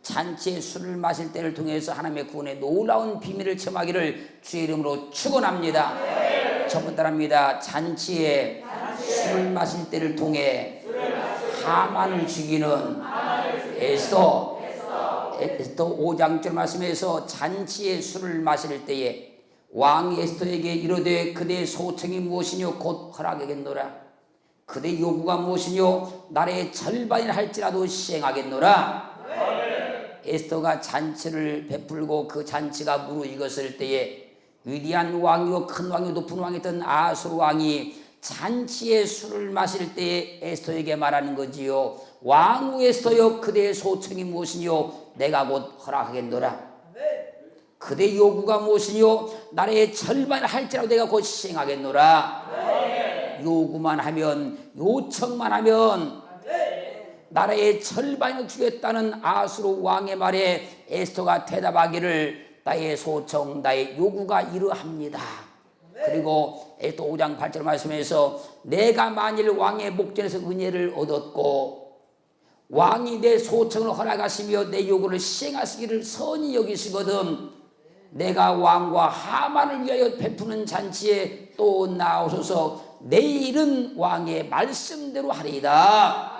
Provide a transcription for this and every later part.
잔치의 술을 마실 때를 통해서 하나님의 구원의 놀라운 비밀을 체험하기를 주의 이름으로 축원합니다. 저번 따라합니다. 잔치에 술을 마실 때를 통해 하만을 죽이는 에스더 5장절 말씀에서 잔치의 술을 마실 때에 왕 에스더에게 이르되 그대의 소청이 무엇이뇨 곧 허락하겠노라. 그대의 요구가 무엇이뇨 나라의 절반이라 할지라도 시행하겠노라. 에스더가 잔치를 베풀고 그 잔치가 무르익었을 때에 위대한 왕이요 큰 왕이요 높은 왕이었던 아수르 왕이 잔치의 술을 마실 때에 에스더에게 말하는 거지요. 왕후 에스더여 그대의 소청이 무엇이뇨 내가 곧 허락하겠노라. 그대의 요구가 무엇이뇨 나라의 절반을 할지라도 내가 곧 시행하겠노라. 요구만 하면 요청만 하면 나라의 절반을 주겠다는 아수르 왕의 말에 에스더가 대답하기를 나의 소청 나의 요구가 이러합니다. 그리고 에스더 5장 8절 말씀에서 내가 만일 왕의 목전에서 은혜를 얻었고 왕이 내 소청을 허락하시며 내 요구를 시행하시기를 선히 여기시거든 내가 왕과 하만을 위하여 베푸는 잔치에 또 나오소서. 내일은 왕의 말씀대로 하리이다.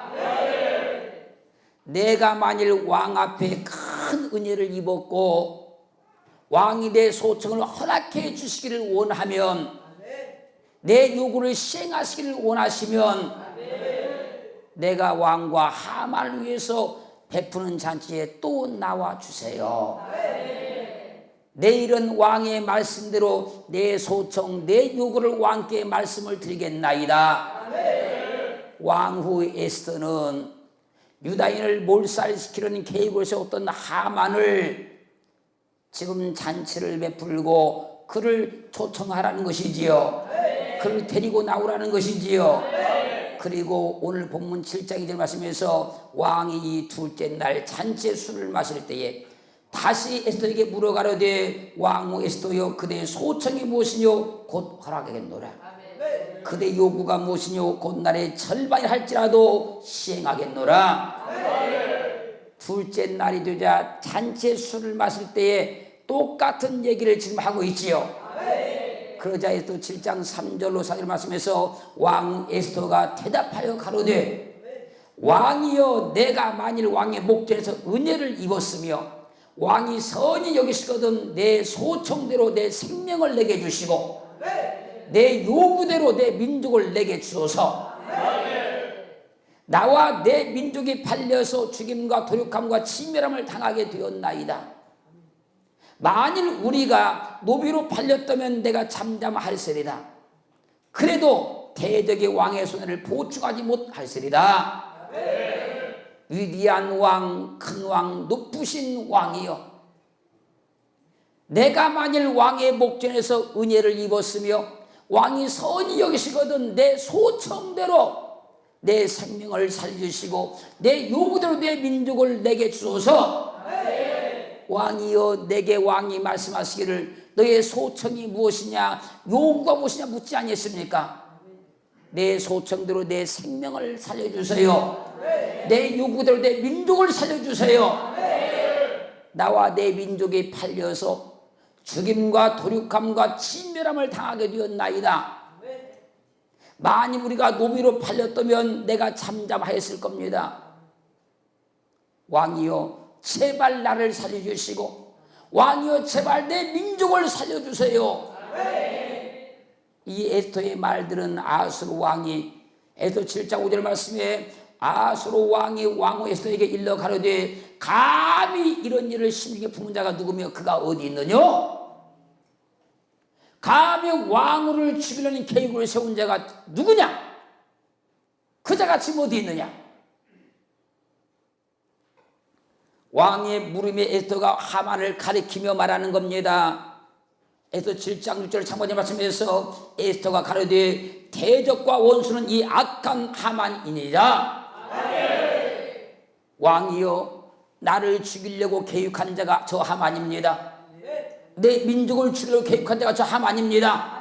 내가 만일 왕 앞에 큰 은혜를 입었고 왕이 내 소청을 허락해 주시기를 원하면 내 요구를 시행하시기를 원하시면 내가 왕과 하만을 위해서 베푸는 잔치에 또 나와 주세요. 내일은 왕의 말씀대로 내 소청 내 요구를 왕께 말씀을 드리겠나이다. 왕후 에스더는 유다인을 몰살시키려는 계획을 세웠던 하만을 지금 잔치를 베풀고 그를 초청하라는 것이지요. 그를 데리고 나오라는 것이지요. 그리고 오늘 본문 7장 2절 말씀에서 왕이 이 둘째 날 잔치의 술을 마실 때에 다시 에스더에게 물어가려되 왕후 에스더여 그대의 소청이 무엇이뇨 곧 허락하겠노라. 그대 요구가 무엇이뇨 곧 나라의 절반이 할지라도 시행하겠노라. 둘째 날이 되자 잔치의 술을 마실 때에 똑같은 얘기를 지금 하고 있지요. 그러자 에스더 7장 3절로 4절 말씀에서 왕 에스더가 대답하여 가로되 왕이여 내가 만일 왕의 목전에서 은혜를 입었으며 왕이 선히 여기시거든 내 소청대로 내 생명을 내게 주시고 내 요구대로 내 민족을 내게 주소서. 나와 내 민족이 팔려서 죽임과 도륙함과 치멸함을 당하게 되었나이다. 만일 우리가 노비로 팔렸다면 내가 잠잠하였으리다. 그래도 대적의 왕의 손해를 보충하지 못하였으리다. 위대한 왕, 큰 왕, 높으신 왕이여 내가 만일 왕의 목전에서 은혜를 입었으며 왕이 선히 여기시거든 내 소청대로 내 생명을 살려주시고 내 요구대로 내 민족을 내게 주소서. 왕이여 내게 왕이 말씀하시기를 너의 소청이 무엇이냐 요구가 무엇이냐 묻지 아니했습니까? 내 소청대로 내 생명을 살려주세요. 내 요구대로 내 민족을 살려주세요. 나와 내 민족이 팔려서 죽임과 도륙함과 침멸함을 당하게 되었나이다. 만일 우리가 노비로 팔렸다면 내가 잠잠하였을 겁니다. 왕이여 제발 나를 살려주시고 왕이여 제발 내 민족을 살려주세요. 이 에스더의 말들은 아수르 왕이 에스더 7장 5절 말씀에 아수르 왕이 왕후 에스더에게 일러 가로되 감히 이런 일을 심중에 품은 자가 누구며 그가 어디 있느냐? 감히 왕후를 죽이려는 계획을 세운 자가 누구냐? 그 자가 지금 어디 있느냐? 왕의 물음에 에스더가 하만을 가리키며 말하는 겁니다. 에스더 7장 6절 참고님 말씀에서 에스더가 가로되 대적과 원수는 이 악한 하만이니라. 왕이여 나를 죽이려고 계획한 자가 저 하만입니다. 내 민족을 죽이려고 계획한 자가 저 하만입니다.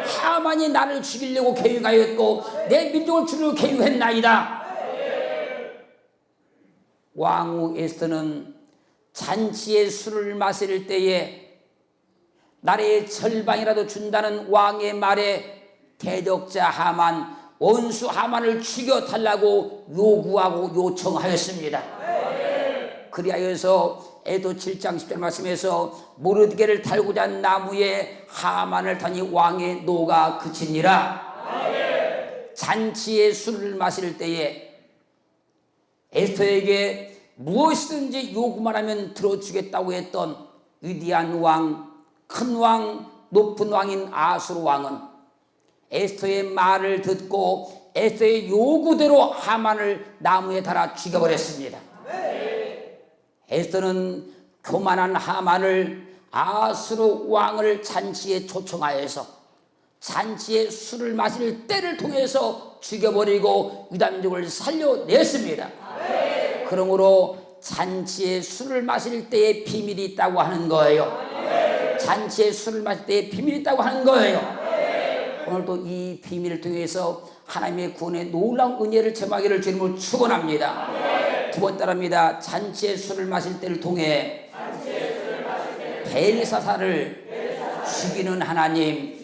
하만이 나를 죽이려고 계획하였고 내 민족을 죽이려고 계획했나이다. 왕후 에스더는 잔치에 술을 마실 때에 나라의 절반이라도 준다는 왕의 말에 대적자 하만, 원수 하만을 죽여달라고 요구하고 요청하였습니다. 그리하여서 에도 7장 10절 말씀에서 모르드게를 달고자 한 나무에 하만을 타니 왕의 노가 그치니라. 잔치에 술을 마실 때에 에스더에게 무엇이든지 요구만 하면 들어주겠다고 했던 위대한 왕, 큰 왕, 높은 왕인 아수르 왕은 에스더의 말을 듣고 에스더의 요구대로 하만을 나무에 달아 죽여버렸습니다. 에스더는 교만한 하만을 아수르 왕을 잔치에 초청하여서 잔치에 술을 마실 때를 통해서 죽여버리고 유다민족을 살려냈습니다. 그러므로 잔치에 술을 마실 때에 비밀이 있다고 하는 거예요. 잔치에 술을 마실 때에 비밀이 있다고 하는 거예요. 오늘도 이 비밀을 통해서 하나님의 구원의 놀라운 은혜를 체험하기를 주님으로 축원합니다. 두 번 따라합니다. 잔치에 술을 마실 때를 통해 벨사살을 죽이는 하나님.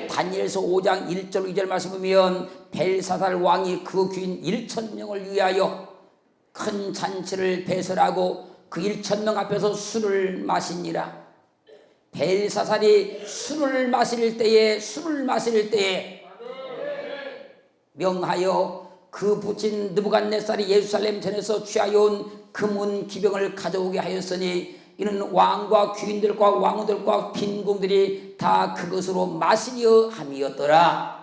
다니엘서 5장 1절 2절 말씀 보면 벨사살 왕이 그 귀인 1,000명을 위하여 큰 잔치를 배설하고 그 1,000명 앞에서 술을 마시니라. 벨사살이 술을 마실 때에 명하여 그 부친 느부갓네살이 예루살렘 전에서 취하여 온 금은 기병을 가져오게 하였으니 이는 왕과 귀인들과 왕후들과 빈궁들이 다 그것으로 마시려 함이었더라.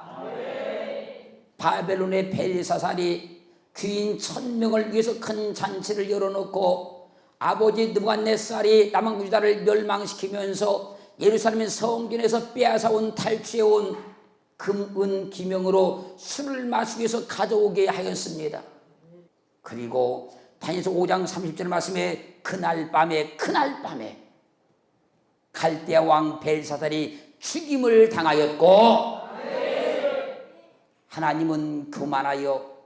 바벨론의 벨사살이 귀인 1,000명을 위해서 큰 잔치를 열어놓고 아버지 느부갓네살이 남은 유다를 멸망시키면서 예루살렘 성전에서 빼앗아온 탈취해온 금은 기명으로 술을 마시기 위해서 가져오게 하였습니다. 그리고 다니엘서 5장 30절 말씀에 그날 밤에 갈대아 왕 벨사살이 죽임을 당하였고 하나님은 교만하여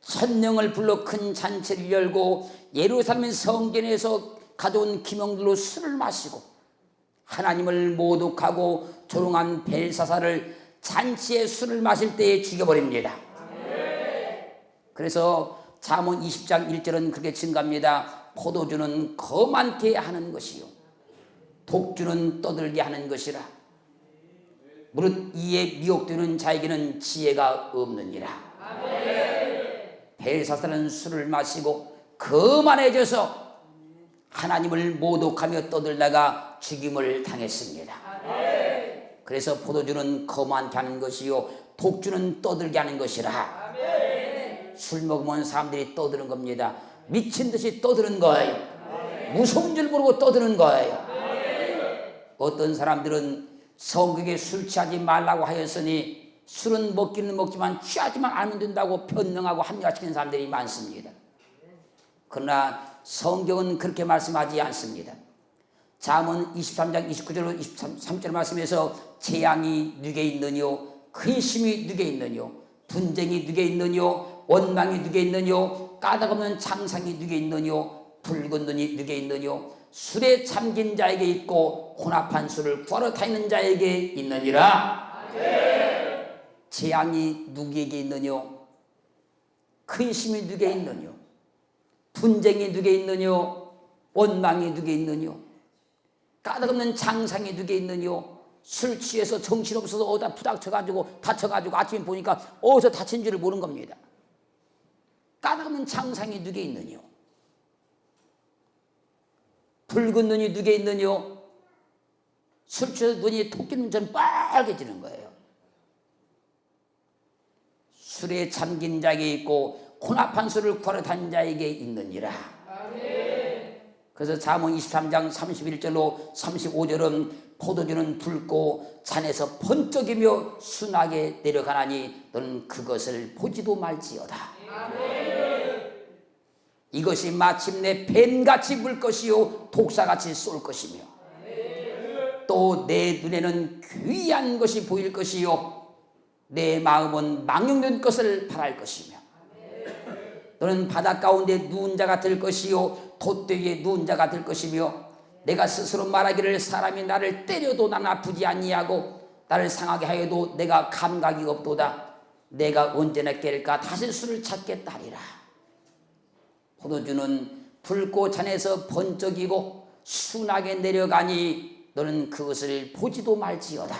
1,000명을 불러 큰 잔치를 열고 예루살렘 성전에서 가져온 기명들로 술을 마시고 하나님을 모독하고 조롱한 벨사살을 잔치에 술을 마실 때에 죽여버립니다. 그래서 잠언 20장 1절은 그렇게 증가합니다. 포도주는 거만케 하는 것이요 독주는 떠들게 하는 것이라. 무릇 이에 미혹되는 자에게는 지혜가 없느니라. 벨사살은 술을 마시고 거만해져서 하나님을 모독하며 떠들다가 죽임을 당했습니다. 그래서 포도주는 거만케 하는 것이요 독주는 떠들게 하는 것이라. 술 먹으면 사람들이 떠드는 겁니다. 미친 듯이 떠드는 거예요. 무서운 줄 모르고 떠드는 거예요. 어떤 사람들은 성경에 술 취하지 말라고 하였으니 술은 먹기는 먹지만 취하지만 않으면 된다고 변명하고 합리화시키는 사람들이 많습니다. 그러나 성경은 그렇게 말씀하지 않습니다. 잠언 23장 29절 23절 말씀에서 재앙이 누게 있느뇨 근심이 누게 있느뇨 분쟁이 누게 있느뇨 원망이 누게 있느뇨 까닭없는 장상이 누게 있느뇨 붉은 눈이 누게 있느뇨 술에 잠긴 자에게 있고 혼합한 술을 구하러 다니는 자에게 있느니라. 재앙이 누구에게 있느뇨 근심이 누게 있느뇨 분쟁이 누게 있느뇨 원망이 누게 있느뇨 까닭없는 장상이 누게 있느뇨 술 취해서 정신없어서 어디다 부닥쳐가지고 다쳐가지고 아침에 보니까 어디서 다친 줄을 모르는 겁니다. 까닭없는 장상이 누게 있느뇨 붉은 눈이 누게 있느뇨 술 취해서 눈이 토끼눈처럼 빨개지는 거예요. 술에 잠긴 자에게 있고 혼합한 술을 구하러 다닌 자에게 있느니라. 그래서 잠언 23장 31절로 35절은 포도주는 붉고 잔에서 번쩍이며 순하게 내려가나니 너는 그것을 보지도 말지어다. 이것이 마침내 뱀같이 불 것이요 독사같이 쏠 것이며 또 내 눈에는 귀한 것이 보일 것이요 내 마음은 망령된 것을 바랄 것이며 너는 바다 가운데 누운 자가 될 것이요 돛대에 누운 자가 될 것이며 내가 스스로 말하기를 사람이 나를 때려도 나는 아프지 아니하고 나를 상하게 하여도 내가 감각이 없도다. 내가 언제나 깰까 다시 술을 찾겠다 하리라. 포도주는 붉고 잔에서 번쩍이고 순하게 내려가니 너는 그것을 보지도 말지어다.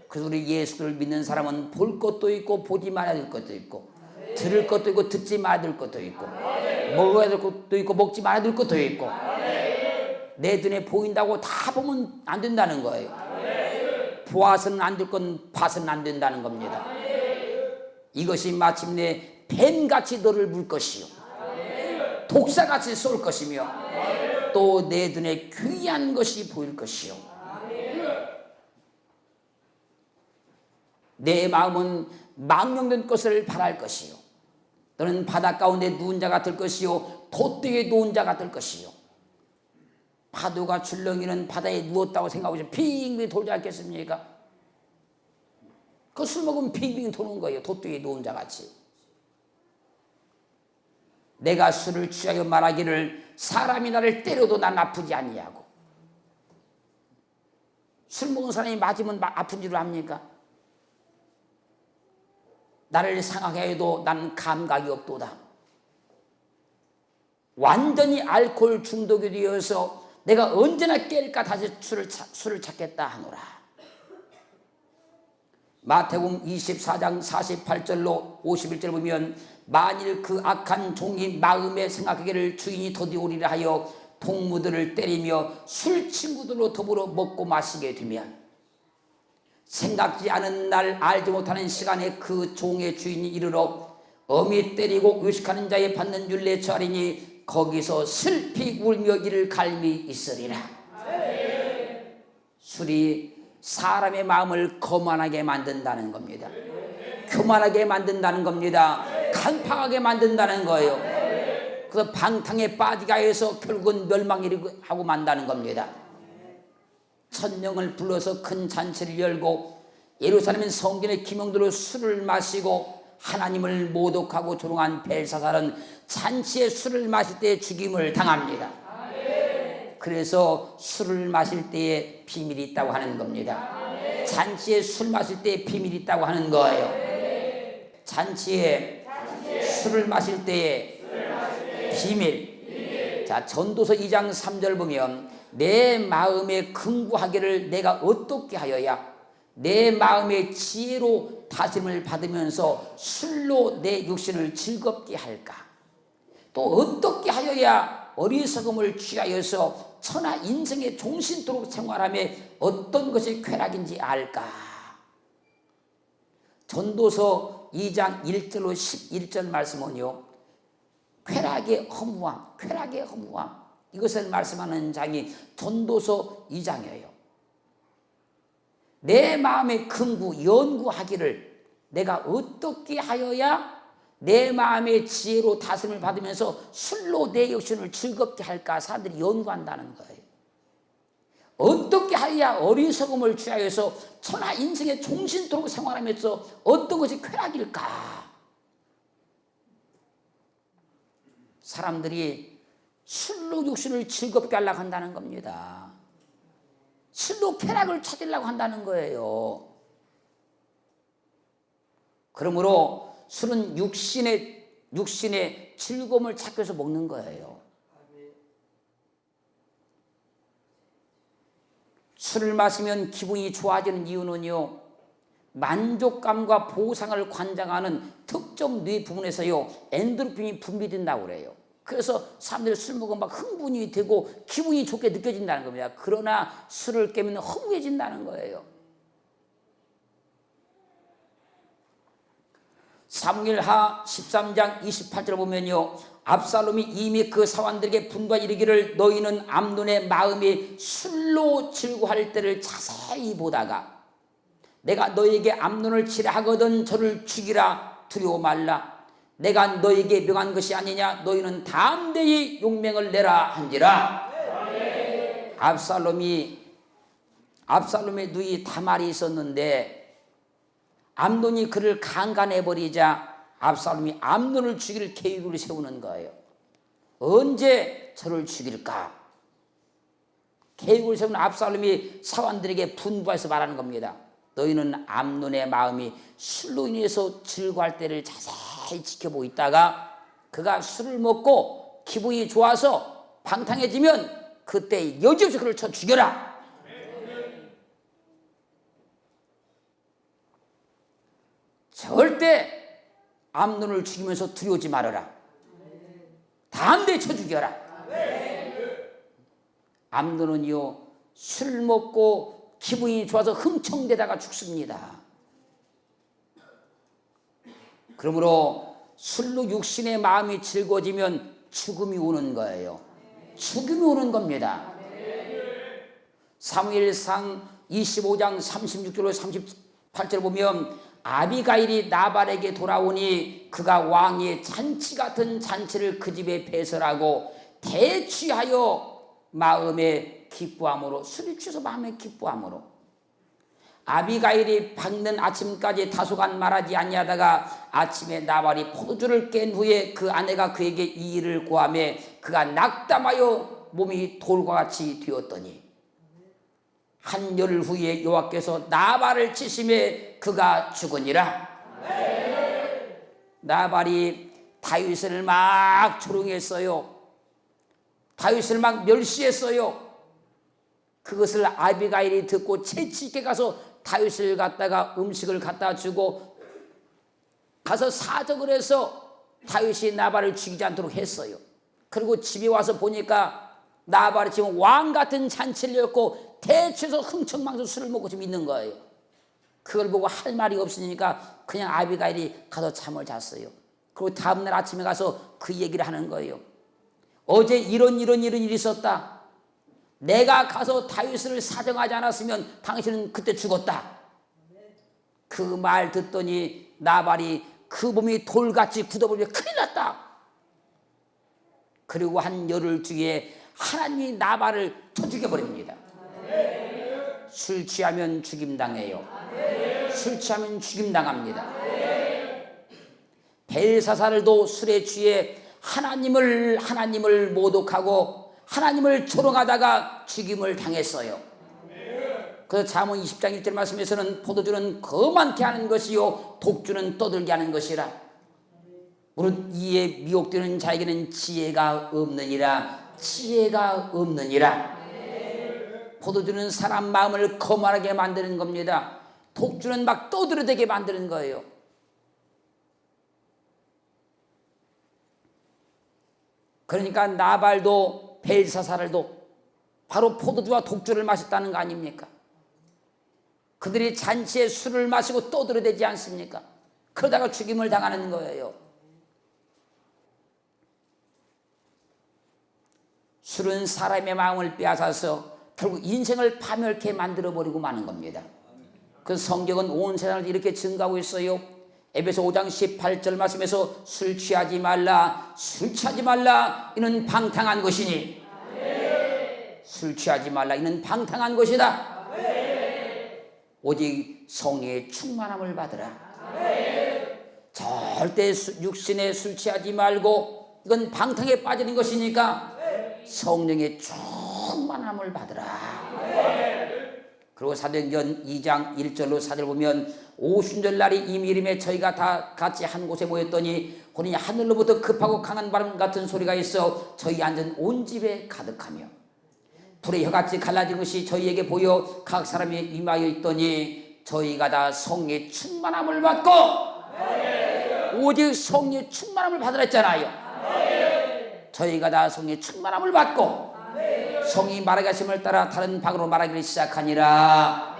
그래서 우리 예수를 믿는 사람은 볼 것도 있고 보지 말아야 될 것도 있고 들을 것도 있고 듣지 말아야 될 것도 있고 먹어야 될 것도 있고 먹지 말아야 될 것도 있고 내 눈에 보인다고 다 보면 안 된다는 거예요. 보아서는 안 될 건 봐서는 안 된다는 겁니다. 이것이 마침내 뱀같이 너를 물 것이요 독사같이 쏠 것이며 또 내 눈에 귀한 것이 보일 것이요 내 마음은 망령된 것을 바랄 것이요 너는 바다 가운데 누운 자가 될 것이요 돛대에 누운 자가 될 것이요 파도가 출렁이는 바다에 누웠다고 생각하고 빙빙 돌지 않겠습니까? 그 술 먹으면 빙빙 도는 거예요. 돛대에 누운 자같이. 내가 술을 취하여 말하기를 사람이 나를 때려도 난 아프지 아니하고. 술 먹은 사람이 맞으면 아픈 줄 압니까? 나를 상하게 해도 나는 감각이 없도다. 완전히 알코올 중독이 되어서 내가 언제나 깰까 다시 술을 찾겠다 하노라. 마태복음 24장 48절로 51절 보면 만일 그 악한 종이 마음에 생각하기를 주인이 더디오리라 하여 동무들을 때리며 술 친구들로 더불어 먹고 마시게 되면 생각지 않은 날 알지 못하는 시간에 그 종의 주인이 이르러 엄히 때리고 의식하는 자에 받는 율례 처하리니 거기서 슬피 울며 이를 갈미 있으리라. 술이 사람의 마음을 거만하게 만든다는 겁니다. 교만하게 만든다는 겁니다. 강팍하게 만든다는 거예요. 그래서 방탕에 빠지게 해서 결국은 멸망하고 만다는 겁니다. 천명을 불러서 큰 잔치를 열고 예루살렘 성전의 기명대로 술을 마시고 하나님을 모독하고 조롱한 벨사살은 잔치에 술을 마실 때 죽임을 당합니다. 그래서 술을 마실 때에 비밀이 있다고 하는 겁니다. 잔치에 술 마실 때에 비밀이 있다고 하는 거예요. 잔치에 술을 마실 때에 비밀. 자, 전도서 2장 3절 보면 내 마음에 긍구하기를 내가 어떻게 하여야 내 마음의 지혜로 다짐을 받으면서 술로 내 육신을 즐겁게 할까? 또 어떻게 하여야 어리석음을 취하여서 천하 인생의 종신토록 생활하며 어떤 것이 쾌락인지 알까? 전도서 2장 1절로 11절 말씀은요, 쾌락의 허무함, 쾌락의 허무함, 이것을 말씀하는 장이 전도서 2장이에요. 내 마음의 긍구, 연구하기를 내가 어떻게 하여야 내 마음의 지혜로 다스림을 받으면서 술로 내 육신을 즐겁게 할까 사람들이 연구한다는 거예요. 어떻게 하여야 어리석음을 취하여서 천하 인생의 종신토록 생활하면서 어떤 것이 쾌락일까? 사람들이 술로 육신을 즐겁게 하려고 한다는 겁니다. 술로 쾌락을 찾으려고 한다는 거예요. 그러므로 술은 육신의 즐거움을 찾기 위해서 먹는 거예요. 술을 마시면 기분이 좋아지는 이유는요, 만족감과 보상을 관장하는 특정 뇌 부분에서요, 엔도르핀이 분비된다고 그래요. 그래서 사람들이 술 먹으면 막 흥분이 되고 기분이 좋게 느껴진다는 겁니다. 그러나 술을 깨면 허무해진다는 거예요. 사무엘하 13장 28절을 보면요, 압살롬이 이미 그 사환들에게 분부하 이르기를 너희는 암논의 마음이 술로 즐거워할 때를 자세히 보다가 내가 너희에게 암논을 치라 하거든 저를 죽이라 두려워 말라. 내가 너희에게 명한 것이 아니냐. 너희는 담대히 용맹을 내라 한지라. 압살롬의 누이 다말이 있었는데 암논이 그를 강간해버리자 압살롬이 암논을 죽일 계획을 세우는 거예요. 언제 저를 죽일까? 계획을 세운 압살롬이 사관들에게 분부해서 말하는 겁니다. 너희는 암논의 마음이 술로 인해서 즐거워할 때를 자세히 지켜보고 있다가 그가 술을 먹고 기분이 좋아서 방탕해지면 그때 여지없이 그를 쳐 죽여라. 절대 암논을 죽이면서 두려워하지 말아라. 담대히 쳐 죽여라. 암논은요, 술 먹고 기분이 좋아서 흥청대다가 죽습니다. 그러므로 술로 육신의 마음이 즐거워지면 죽음이 오는 거예요. 죽음이 오는 겁니다. 사무엘상 25장 36절로 38절 보면 아비가일이 나발에게 돌아오니 그가 왕의 잔치 같은 잔치를 그 집에 배설하고 대취하여 마음에 기뻐함으로, 술이 취해서 마음에 기뻐함으로, 아비가일이 밝는 아침까지 다소간 말하지 아니하다가 아침에 나발이 포도주를 깬 후에 그 아내가 그에게 이 일을 고하며 그가 낙담하여 몸이 돌과 같이 되었더니 한 열 후에 여호와께서 나발을 치심에 그가 죽으니라. 나발이 다윗을 막 조롱했어요. 다윗을 막 멸시했어요. 그것을 아비가일이 듣고 채찍에 가서 다윗을 갖다가 음식을 갖다 주고 가서 사정을 해서 다윗이 나발을 죽이지 않도록 했어요. 그리고 집에 와서 보니까 나발이 지금 왕 같은 잔치를 열고 대추에서 흥청망청 술을 먹고 지금 있는 거예요. 그걸 보고 할 말이 없으니까 그냥 아비가일이 가서 잠을 잤어요. 그리고 다음날 아침에 가서 그 얘기를 하는 거예요. 어제 이런 일이 있었다. 내가 가서 다윗을 사정하지 않았으면 당신은 그때 죽었다. 그 말 듣더니 나발이 그 몸이 돌같이 굳어버리며 큰일 났다. 그리고 한 열흘 뒤에 하나님이 나발을 쳐 죽여버립니다. 술 취하면 죽임당해요. 술 취하면 죽임당합니다. 벨사살도 술에 취해 하나님을 모독하고 하나님을 조롱하다가 죽임을 당했어요. 그래서 잠언 20장 1절 말씀에서는 포도주는 거만케 하는 것이요 독주는 떠들게 하는 것이라. 무릇 이에 미혹되는 자에게는 지혜가 없느니라. 지혜가 없느니라. 포도주는 사람 마음을 거만하게 만드는 겁니다. 독주는 막 떠들어대게 만드는 거예요. 그러니까 나발도 벨사살도 바로 포도주와 독주를 마셨다는 거 아닙니까? 그들이 잔치에 술을 마시고 떠들어대지 않습니까? 그러다가 죽임을 당하는 거예요. 술은 사람의 마음을 빼앗아서 결국 인생을 파멸케 만들어버리고 마는 겁니다. 그 성경은 온 세상을 이렇게 증가하고 있어요. 에베소 5장 18절 말씀에서 술 취하지 말라, 술 취하지 말라, 이는 방탕한 것이니. 술 취하지 말라, 이는 방탕한 것이다. 오직 성령의 충만함을 받으라. 절대 육신에 술 취하지 말고, 이건 방탕에 빠지는 것이니까 성령의 충만함을 받으라. 그리고 사도행전 2장 1절로 4절 보면 오순절날이 이미 이름에 저희가 다 같이 한 곳에 모였더니 혼이 하늘로부터 급하고 강한 바람 같은 소리가 있어 저희 앉은 온 집에 가득하며 불의 혀같이 갈라진 것이 저희에게 보여 각 사람이 임하여 있더니 저희가 다 성령의 충만함을 받고 오직 성령의 충만함을 받으라 했잖아요. 저희가 다 성령의 충만함을 받고 성이 말하게 하심을 따라 다른 방으로 말하기를 시작하니라.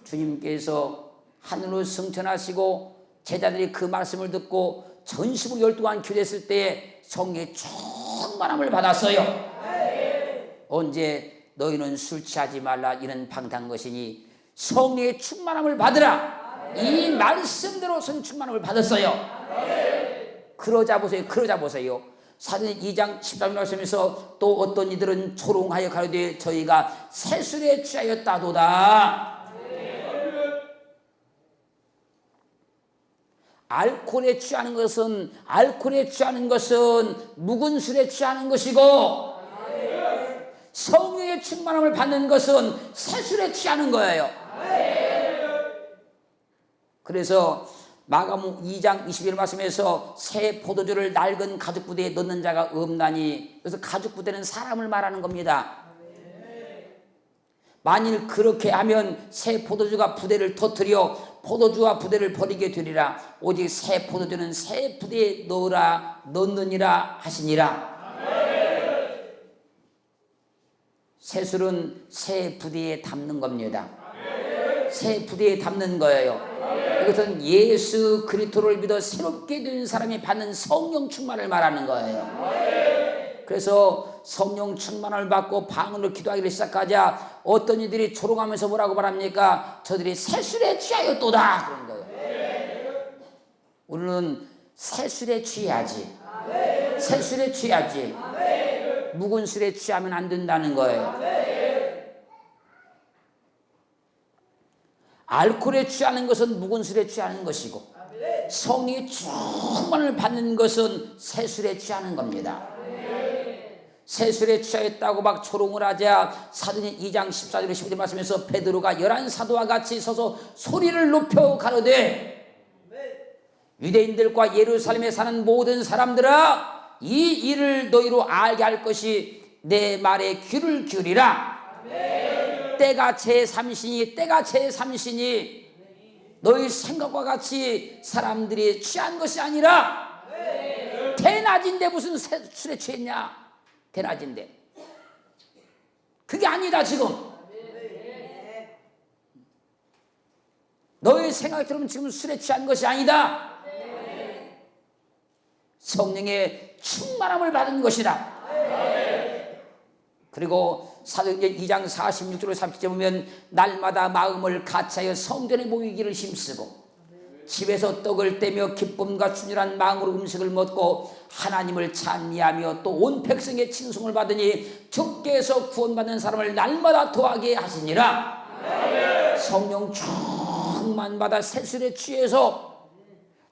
주님께서 하늘로 승천하시고 제자들이 그 말씀을 듣고 전심으로 12만 교대했을 때에 성령의 충만함을 받았어요. 언제 너희는 술 취하지 말라 이는 방탕한 것이니 성령의 충만함을 받으라. 이 말씀대로 성령 충만함을 받았어요. 그러자 보세요. 사도행 2장 13절 말씀에서 또 어떤 이들은 조롱하여 가로되 저희가 새술에 취하였다도다. 알코올에 취하는 것은 묵은 술에 취하는 것이고 성령의 충만함을 받는 것은 새 술에 취하는 거예요. 그래서 마가복음 2장 21절 말씀에서 새 포도주를 낡은 가죽 부대에 넣는 자가 없나니, 그래서 가죽 부대는 사람을 말하는 겁니다. 만일 그렇게 하면 새 포도주가 부대를 터뜨려 포도주와 부대를 버리게 되리라. 오직 새 포도주는 새 부대에 넣느니라 하시니라. 새 술은 새 부대에 담는 겁니다. 새 부대에 담는 거예요. 이것은 예수 그리스도를 믿어 새롭게 된 사람이 받는 성령 충만을 말하는 거예요. 그래서 성령 충만을 받고 방언으로 기도하기를 시작하자 어떤 이들이 조롱하면서 뭐라고 말합니까? 저들이 새 술에 취하였도다 그런 거예요. 우리는 새 술에 취해야지. 새 술에 취해야지. 묵은 술에 취하면 안 된다는 거예요. 알코올에 취하는 것은 묵은 술에 취하는 것이고 성령의 충만을 받는 것은 새 술에 취하는 겁니다. 새 술에 취하였다고 막 조롱을 하자 사도행전 2장 14절 15절 말씀에서 베드로가 11사도와 같이 서서 소리를 높여 가로되 유대인들과 예루살렘에 사는 모든 사람들아 이 일을 너희로 알게 할 것이 내 말에 귀를 기울이라. 때가 제3시니 너희 생각과 같이 사람들이 취한 것이 아니라 대낮인데 무슨 술에 취했냐. 대낮인데 그게 아니다. 지금 너희 생각이 들으면 지금 술에 취한 것이 아니다. 성령의 충만함을 받은 것이다. 그리고 사도행전 2장 46절로 37절 보면 날마다 마음을 같이하여 성전에 모이기를 힘쓰고 집에서 떡을 떼며 기쁨과 순전한 마음으로 음식을 먹고 하나님을 찬미하며 또 온 백성의 칭송을 받으니 주께서 구원받는 사람을 날마다 더하게 하시니라. 성령 충만받아 새술에 취해서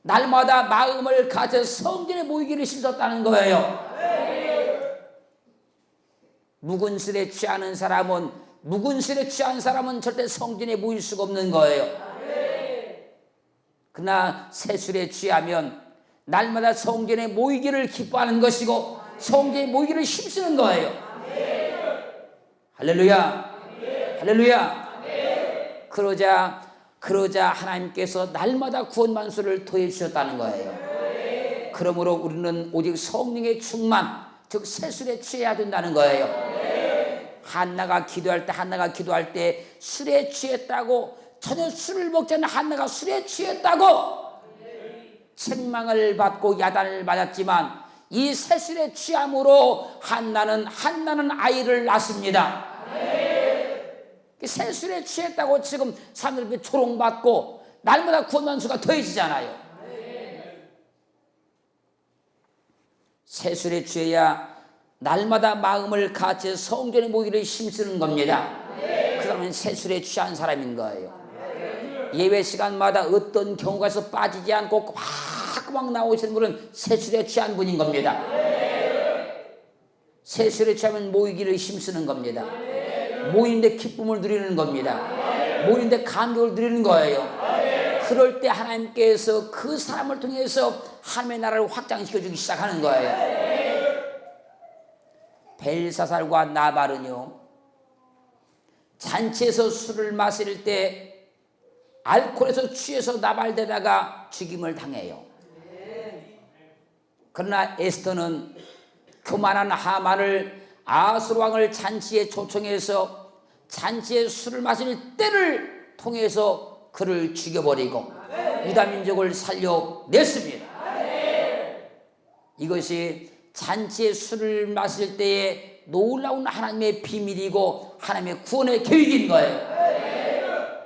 날마다 마음을 같이 성전에 모이기를 힘썼다는 거예요. 묵은 술에 취한 사람은 절대 성전에 모일 수가 없는 거예요. 그러나 새 술에 취하면 날마다 성전에 모이기를 기뻐하는 것이고 성전에 모이기를 힘쓰는 거예요. 할렐루야. 할렐루야. 그러자 하나님께서 날마다 구원받는 수를 더해 주셨다는 거예요. 그러므로 우리는 오직 성령의 충만, 즉 새술에 취해야 된다는 거예요. 한나가 기도할 때 술에 취했다고, 전혀 술을 먹지 않는 한나가 술에 취했다고 책망을 받고 야단을 맞았지만 이 새술에 취함으로 한나는 아이를 낳습니다. 새술에 취했다고 지금 사람들이 조롱받고 날마다 구원받는 수가 더해지잖아요. 새술에 취해야 날마다 마음을 같이 성전에 모이기를 힘쓰는 겁니다. 그 사람은 새술에 취한 사람인 거예요. 예배 시간마다 어떤 경우가 있어 빠지지 않고 꽉 나오시는 분은 새술에 취한 분인 겁니다. 새술에 취하면 모이기를 힘쓰는 겁니다. 모이는데 기쁨을 누리는 겁니다. 모이는데 감격을 누리는 거예요. 그럴 때 하나님께서 그 사람을 통해서 하나님의 나라를 확장시켜주기 시작하는 거예요. 벨사살과 나발은요, 잔치에서 술을 마실 때 알코올에서 취해서 나발되다가 죽임을 당해요. 그러나 에스더는 교만한 하만을 아수르 왕을 잔치에 초청해서 잔치에 술을 마실 때를 통해서 그를 죽여버리고 유다 민족을 살려냈습니다. 이것이 잔치에 술을 마실 때에 놀라운 하나님의 비밀이고 하나님의 구원의 계획인 거예요.